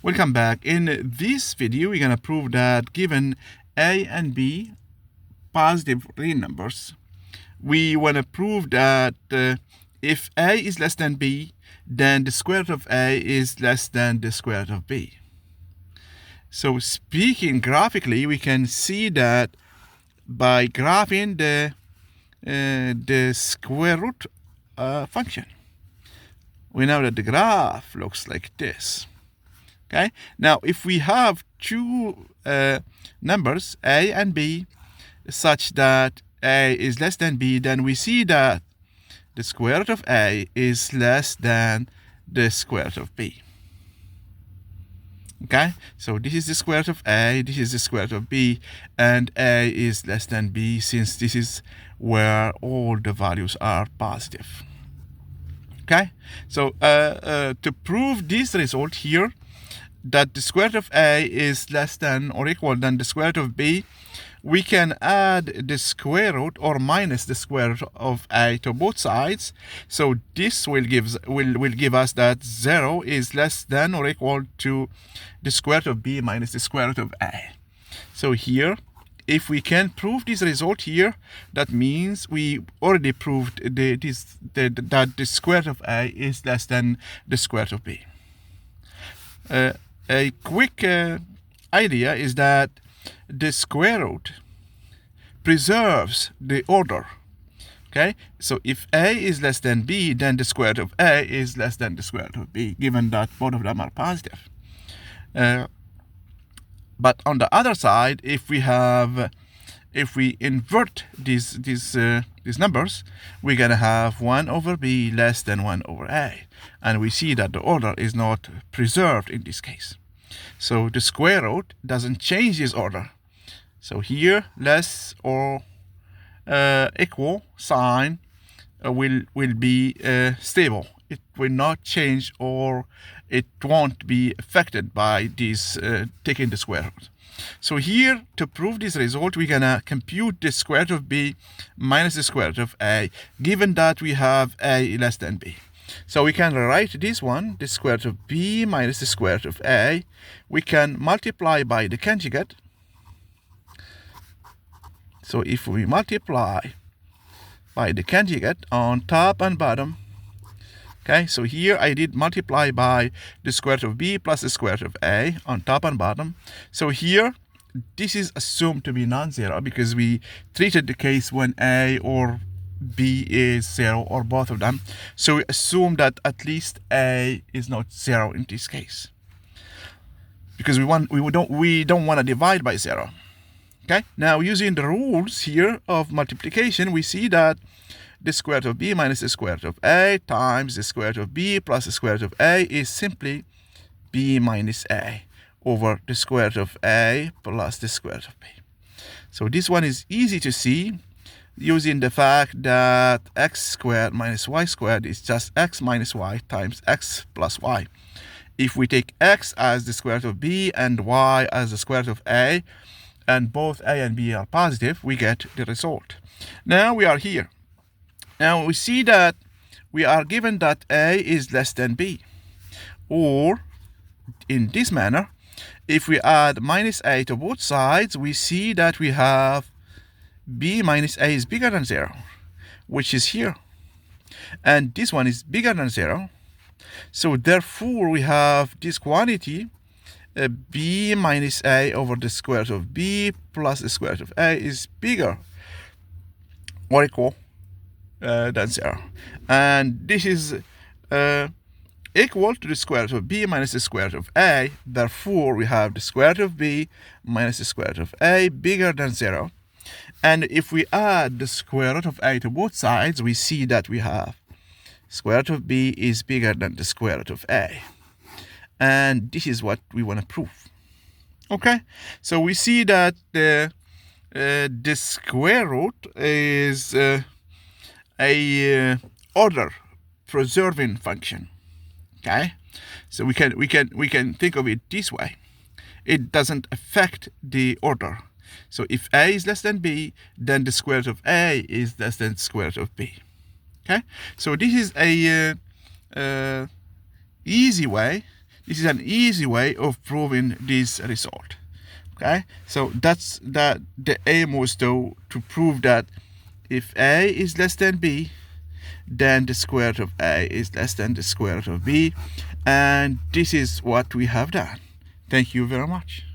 Welcome back. In this video, we're going to prove that given a and b positive real numbers, we want to prove that if a is less than b, then the square root of a is less than the square root of b. So speaking graphically, we can see that by graphing the square root function. We know that the graph looks like this. Okay. Now, if we have two numbers, a and b, such that a is less than b, then we see that the square root of a is less than the square root of b. Okay, so this is the square root of a, this is the square root of b, and a is less than b, since this is where all the values are positive. Okay, so to prove this result here, that the square root of a is less than or equal than the square root of b, we can add the square root or minus the square root of a to both sides. So this will give us that 0 is less than or equal to the square root of b minus the square root of a. So here, if we can prove this result here, that means we already proved that the square root of a is less than the square root of b. A quick idea is that the square root preserves the order. Okay, so if a is less than b, then the square root of a is less than the square root of b, given that both of them are positive. But on the other side, if we invert these numbers, we're gonna have 1 over b less than 1 over a, and we see that the order is not preserved in this case. So the square root doesn't change this order. So here, less or equal sign will be stable. It will not change, or it won't be affected by this taking the square root. So here, to prove this result, we're gonna compute the square root of b minus the square root of a, given that we have a less than b. So we can write this one, the square root of b minus the square root of a. We can multiply by the conjugate. So if we multiply by the conjugate on top and bottom, okay, so here I did multiply by the square root of b plus the square root of a on top and bottom. So here, this is assumed to be non-zero because we treated the case when a or b is 0 or both of them. So we assume that at least a is not 0 in this case, because we don't want to divide by 0. Okay, now using the rules here of multiplication, we see that the square root of b minus the square root of a times the square root of b plus the square root of a is simply b minus a over the square root of a plus the square root of b. So this one is easy to see using the fact that x squared minus y squared is just x minus y times x plus y. If we take x as the square root of b and y as the square root of a, and both a and b are positive, we get the result. Now we are here. Now we see that we are given that a is less than b. Or, in this manner, if we add minus a to both sides, we see that we have b minus a is bigger than 0, which is here. And this one is bigger than 0. So therefore, we have this quantity, b minus a over the square root of b plus the square root of a is bigger or equal than 0. And this is equal to the square root of b minus the square root of a. Therefore, we have the square root of b minus the square root of a bigger than 0. And if we add the square root of a to both sides, we see that we have square root of b is bigger than the square root of a. And this is what we want to prove. Okay, so we see that the square root is a order preserving function. Okay, so we can think of it this way. It doesn't affect the order. So if a is less than b, then the square root of a is less than the square root of b. Okay, so this is a easy way This is an easy way of proving this result. Okay, so that's the aim was to prove that if A is less than B, then the square root of A is less than the square root of B, and this is what we have done. Thank you very much.